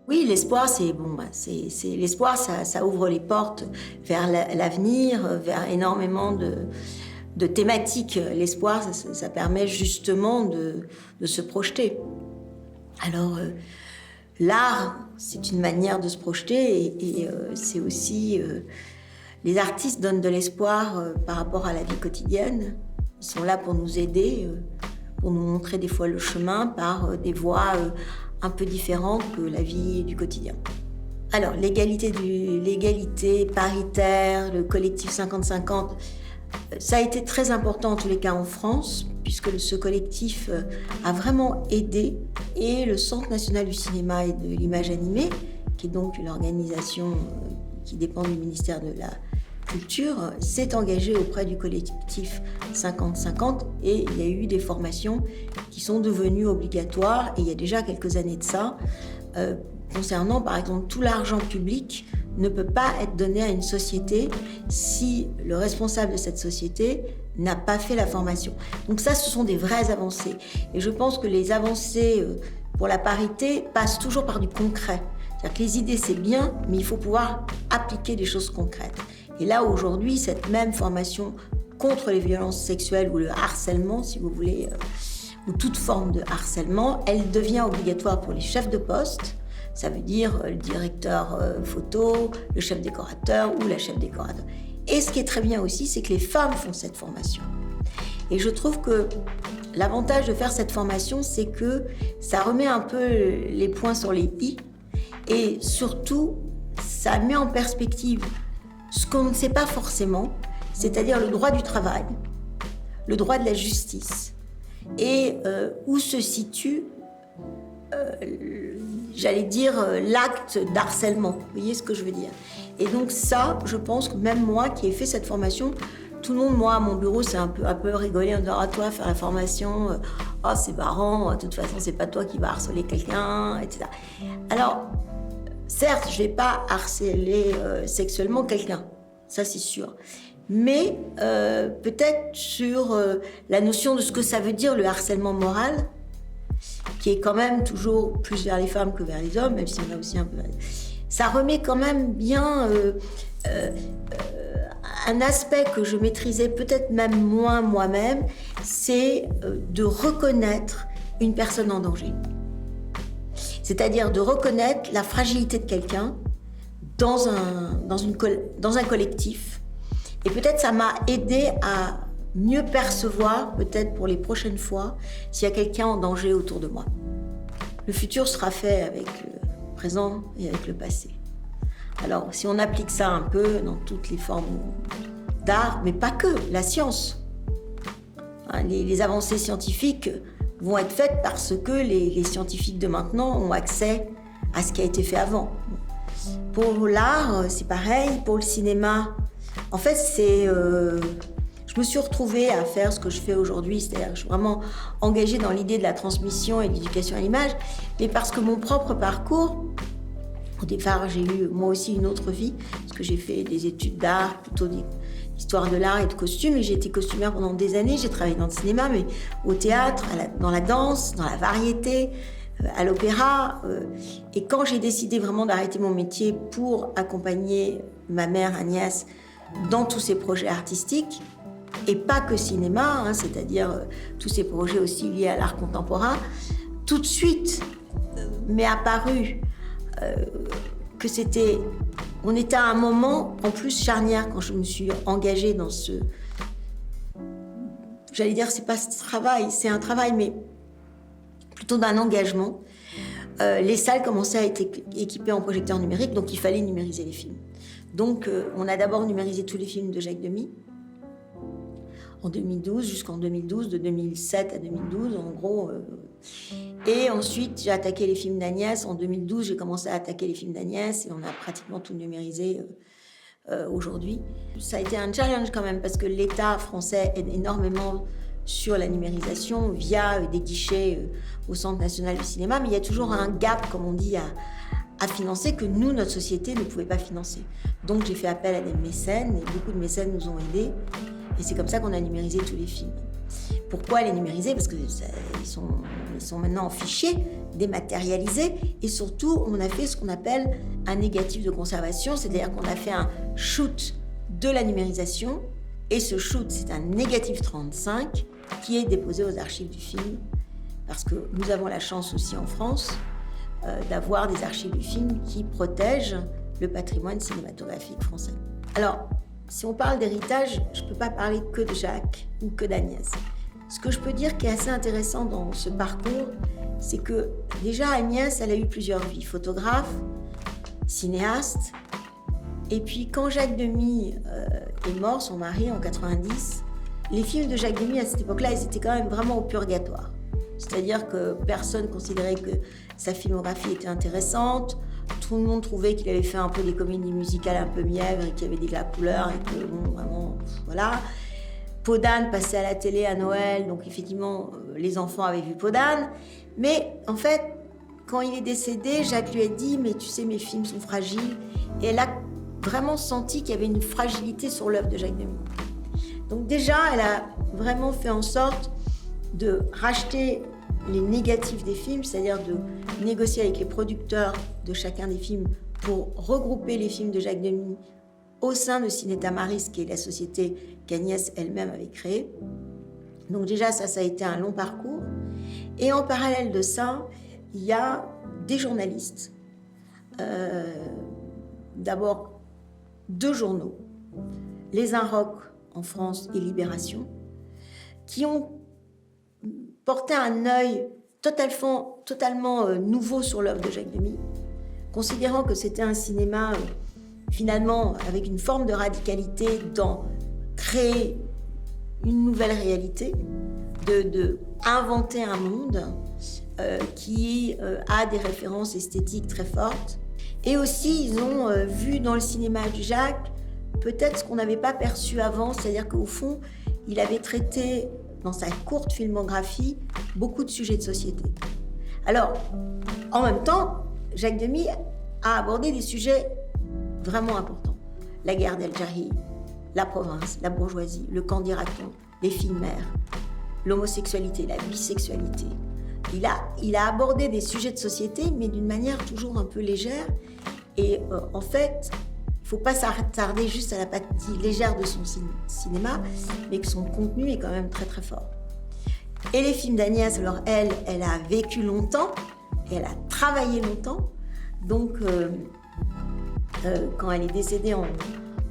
Oui, l'espoir, c'est bon, l'espoir, ça ouvre les portes vers l'avenir, vers énormément de thématiques. L'espoir, ça permet justement de se projeter. Alors, l'art, c'est une manière de se projeter et c'est aussi... les artistes donnent de l'espoir par rapport à la vie quotidienne. Ils sont là pour nous aider, pour nous montrer des fois le chemin par des voies un peu différentes que la vie du quotidien. Alors, l'égalité paritaire, le collectif 50-50, ça a été très important en tous les cas en France, puisque ce collectif a vraiment aidé. Et le Centre national du cinéma et de l'image animée, qui est donc une organisation qui dépend du ministère de la Culture, s'est engagé auprès du collectif 50-50 et il y a eu des formations qui sont devenues obligatoires et il y a déjà quelques années de ça, concernant par exemple tout l'argent public ne peut pas être donné à une société si le responsable de cette société n'a pas fait la formation. Donc ça, ce sont des vraies avancées. Et je pense que les avancées pour la parité passent toujours par du concret. C'est-à-dire que les idées, c'est bien, mais il faut pouvoir appliquer des choses concrètes. Et là, aujourd'hui, cette même formation contre les violences sexuelles ou le harcèlement, si vous voulez, ou toute forme de harcèlement, elle devient obligatoire pour les chefs de poste. Ça veut dire le directeur photo, le chef décorateur ou la chef décorateur. Et ce qui est très bien aussi, c'est que les femmes font cette formation. Et je trouve que l'avantage de faire cette formation, c'est que ça remet un peu les points sur les i. Et surtout, ça met en perspective ce qu'on ne sait pas forcément, c'est-à-dire le droit du travail, le droit de la justice, et où se situe, j'allais dire, l'acte d'harcèlement. Vous voyez ce que je veux dire? Et donc ça, je pense que même moi qui ai fait cette formation, tout le monde, moi, à mon bureau, c'est un peu rigolé en disant « Ah, toi, faire la formation, oh, c'est marrant, de toute façon, c'est pas toi qui vas harceler quelqu'un, etc. » Alors, certes, je vais pas harceler sexuellement quelqu'un, ça c'est sûr. Mais peut-être sur la notion de ce que ça veut dire le harcèlement moral, qui est quand même toujours plus vers les femmes que vers les hommes, même si on a aussi un peu... Ça remet quand même bien un aspect que je maîtrisais peut-être même moins moi-même, c'est de reconnaître une personne en danger. C'est-à-dire de reconnaître la fragilité de quelqu'un dans un collectif. Et peut-être ça m'a aidé à mieux percevoir, peut-être pour les prochaines fois, s'il y a quelqu'un en danger autour de moi. Le futur sera fait avec le présent et avec le passé. Alors, si on applique ça un peu dans toutes les formes d'art, mais pas que, la science. Les avancées scientifiques vont être faites parce que les scientifiques de maintenant ont accès à ce qui a été fait avant. Pour l'art, c'est pareil. Pour le cinéma, en fait, je me suis retrouvée à faire ce que je fais aujourd'hui, c'est-à-dire que je suis vraiment engagée dans l'idée de la transmission et de l'éducation à l'image, mais parce que mon propre parcours, au départ, j'ai eu moi aussi une autre vie, parce que j'ai fait des études d'art, plutôt d'histoire de l'art et de costume, et j'ai été costumière pendant des années. J'ai travaillé dans le cinéma, mais au théâtre, dans la danse, dans la variété, à l'opéra. Et quand j'ai décidé vraiment d'arrêter mon métier pour accompagner ma mère Agnès dans tous ces projets artistiques, et pas que cinéma, c'est-à-dire tous ces projets aussi liés à l'art contemporain, tout de suite m'est apparu que on était à un moment en plus charnière quand je me suis engagée dans j'allais dire c'est pas ce travail, c'est un travail mais plutôt d'un engagement. Les salles commençaient à être équipées en projecteurs numériques, donc il fallait numériser les films. Donc on a d'abord numérisé tous les films de Jacques Demy en 2012, jusqu'en 2012, de 2007 à 2012 en gros. Et ensuite, j'ai attaqué les films d'Agnès. En 2012, j'ai commencé à attaquer les films d'Agnès et on a pratiquement tout numérisé aujourd'hui. Ça a été un challenge quand même parce que l'État français aide énormément sur la numérisation via des guichets au Centre national du cinéma, mais il y a toujours un gap, comme on dit, à financer que nous, notre société, ne pouvait pas financer. Donc j'ai fait appel à des mécènes et beaucoup de mécènes nous ont aidés et c'est comme ça qu'on a numérisé tous les films. Pourquoi les numériser? Parce qu'ils sont maintenant en fichier, dématérialisés, et surtout, on a fait ce qu'on appelle un négatif de conservation, c'est-à-dire qu'on a fait un shoot de la numérisation, et ce shoot, c'est un négatif 35 qui est déposé aux archives du film, parce que nous avons la chance aussi en France d'avoir des archives du film qui protègent le patrimoine cinématographique français. Alors, si on parle d'héritage, je ne peux pas parler que de Jacques ou que d'Agnès. Ce que je peux dire qui est assez intéressant dans ce parcours, c'est que déjà Agnès, elle a eu plusieurs vies. Photographe, cinéaste, et puis quand Jacques Demy est mort, son mari, en 90, les films de Jacques Demy à cette époque-là, ils étaient quand même vraiment au purgatoire. C'est-à-dire que personne considérait que sa filmographie était intéressante. Tout le monde trouvait qu'il avait fait un peu des comédies musicales un peu mièvres et qu'il y avait des couleurs et que, bon, vraiment, voilà. Peau d'âne passait à la télé à Noël, donc effectivement, les enfants avaient vu Peau d'âne. Mais en fait, quand il est décédé, Jacques lui a dit « Mais tu sais, mes films sont fragiles. » Et elle a vraiment senti qu'il y avait une fragilité sur l'œuvre de Jacques Demy. Donc déjà, elle a vraiment fait en sorte de racheter les négatifs des films, c'est-à-dire de négocier avec les producteurs de chacun des films pour regrouper les films de Jacques Demy au sein de Ciné Tamaris, qui est la société qu'Agnès elle-même avait créée. Donc déjà, ça a été un long parcours. Et en parallèle de ça, il y a des journalistes. D'abord, 2 journaux, Les Inrocks en France et Libération, qui ont porté un œil totalement nouveau sur l'œuvre de Jacques Demy, considérant que c'était un cinéma finalement avec une forme de radicalité dans créer une nouvelle réalité, de inventer un monde qui a des références esthétiques très fortes. Et aussi, ils ont vu dans le cinéma de Jacques peut-être ce qu'on n'avait pas perçu avant, c'est-à-dire qu'au fond, il avait traité dans sa courte filmographie beaucoup de sujets de société. Alors, en même temps, Jacques Demy a abordé des sujets vraiment importants. La guerre d'Algérie, la province, la bourgeoisie, le camp d'Iraton, les filles mères, l'homosexualité, la bisexualité. Il a abordé des sujets de société, mais d'une manière toujours un peu légère. Et en fait, il ne faut pas s'attarder juste à la partie légère de son cinéma, mais que son contenu est quand même très très fort. Et les films d'Agnès, alors elle a vécu longtemps, et elle a travaillé longtemps. Donc, quand elle est décédée en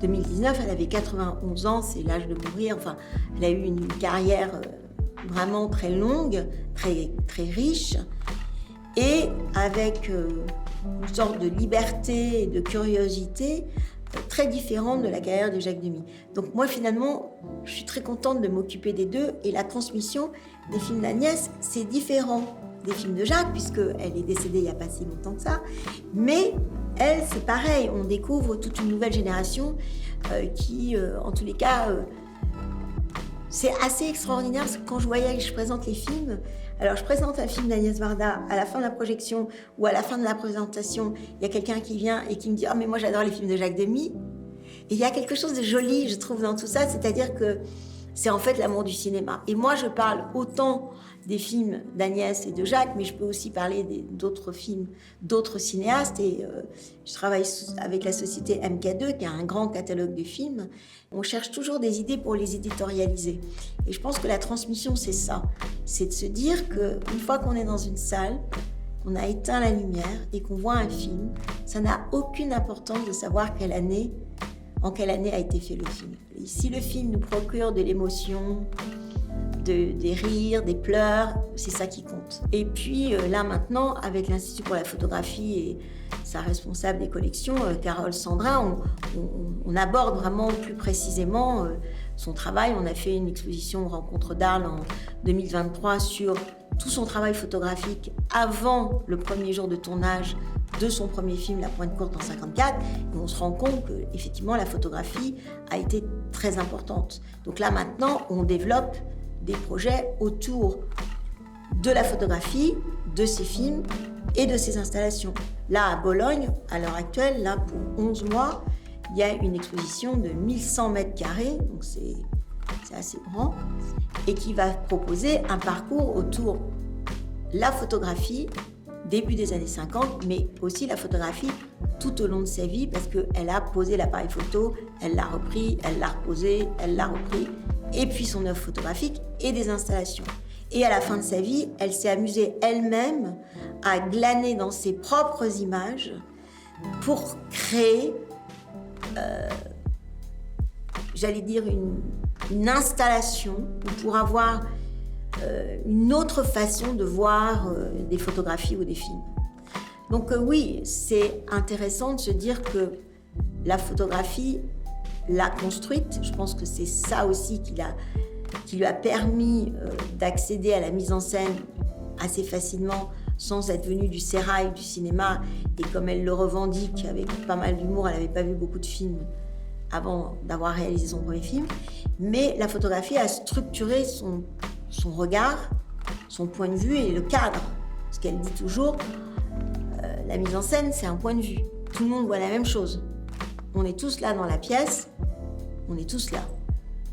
2019, elle avait 91 ans, c'est l'âge de mourir. Enfin, elle a eu une carrière vraiment très longue, très, très riche, et avec une sorte de liberté et de curiosité très différente de la carrière de Jacques Demy. Donc moi, finalement, je suis très contente de m'occuper des deux, et la transmission des films d'Agnès, c'est différent des films de Jacques, puisqu'elle est décédée il n'y a pas si longtemps que ça, mais elle, c'est pareil, on découvre toute une nouvelle génération qui, en tous les cas, c'est assez extraordinaire, parce que quand je présente les films, alors je présente un film d'Agnès Varda, à la fin de la projection ou à la fin de la présentation, il y a quelqu'un qui vient et qui me dit « Ah, mais moi j'adore les films de Jacques Demy ». Et il y a quelque chose de joli, je trouve, dans tout ça, c'est-à-dire que c'est en fait l'amour du cinéma. Et moi, je parle autant des films d'Agnès et de Jacques, mais je peux aussi parler d'autres films, d'autres cinéastes. Et je travaille avec la société MK2, qui a un grand catalogue de films. On cherche toujours des idées pour les éditorialiser. Et je pense que la transmission, c'est ça. C'est de se dire qu'une fois qu'on est dans une salle, qu'on a éteint la lumière et qu'on voit un film, ça n'a aucune importance de savoir en quelle année a été fait le film. Et si le film nous procure de l'émotion, des rires, des pleurs, c'est ça qui compte. Et puis là maintenant, avec l'Institut pour la photographie et sa responsable des collections, Carole Sandrin, on aborde vraiment plus précisément son travail. On a fait une exposition Rencontre d'Arles en 2023 sur tout son travail photographique avant le premier jour de tournage de son premier film, La Pointe Courte, en 1954, et on se rend compte qu'effectivement la photographie a été très importante. Donc là maintenant, on développe des projets autour de la photographie, de ces films et de ces installations. Là, à Bologne, à l'heure actuelle, là, pour 11 mois, il y a une exposition de 1100 mètres carrés, donc c'est c'est assez grand, et qui va proposer un parcours autour de la photographie, début des années 50, mais aussi la photographie tout au long de sa vie, parce qu'elle a posé l'appareil photo, elle l'a repris, elle l'a reposé, elle l'a repris, et puis son œuvre photographique et des installations. Et à la fin de sa vie, elle s'est amusée elle-même à glaner dans ses propres images pour créer, j'allais dire, une installation, ou pour avoir une autre façon de voir des photographies ou des films. Donc oui, c'est intéressant de se dire que la photographie l'a construite. Je pense que c'est ça aussi qui lui a permis d'accéder à la mise en scène assez facilement, sans être venue du sérail du cinéma. Et comme elle le revendique avec pas mal d'humour, elle n'avait pas vu beaucoup de films avant d'avoir réalisé son premier film. Mais la photographie a structuré son regard, son point de vue et le cadre. Ce qu'elle dit toujours, la mise en scène, c'est un point de vue. Tout le monde voit la même chose. On est tous là dans la pièce, on est tous là.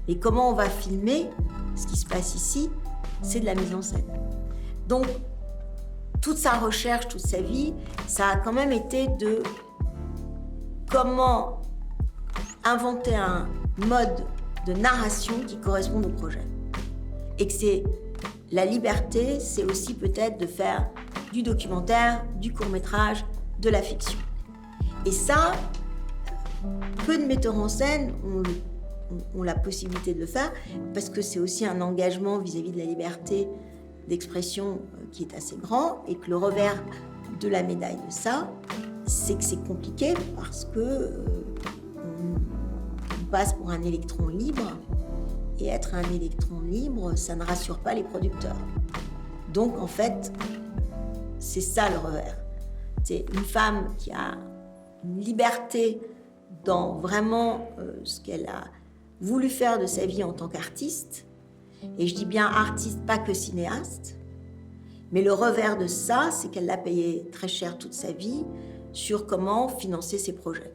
Et comment on va filmer ce qui se passe ici, c'est de la mise en scène. Donc, toute sa recherche, toute sa vie, ça a quand même été de comment inventer un mode de narration qui corresponde au projet. Et que c'est la liberté, c'est aussi peut-être de faire du documentaire, du court-métrage, de la fiction. Et ça, peu de metteurs en scène ont la possibilité de le faire, parce que c'est aussi un engagement vis-à-vis de la liberté d'expression qui est assez grand, et que le revers de la médaille de ça, c'est que c'est compliqué, parce que on passe pour un électron libre, et être un électron libre, ça ne rassure pas les producteurs. Donc en fait, c'est ça le revers. C'est une femme qui a une liberté dans vraiment ce qu'elle a voulu faire de sa vie en tant qu'artiste. Et je dis bien artiste, pas que cinéaste. Mais le revers de ça, c'est qu'elle l'a payé très cher toute sa vie sur comment financer ses projets.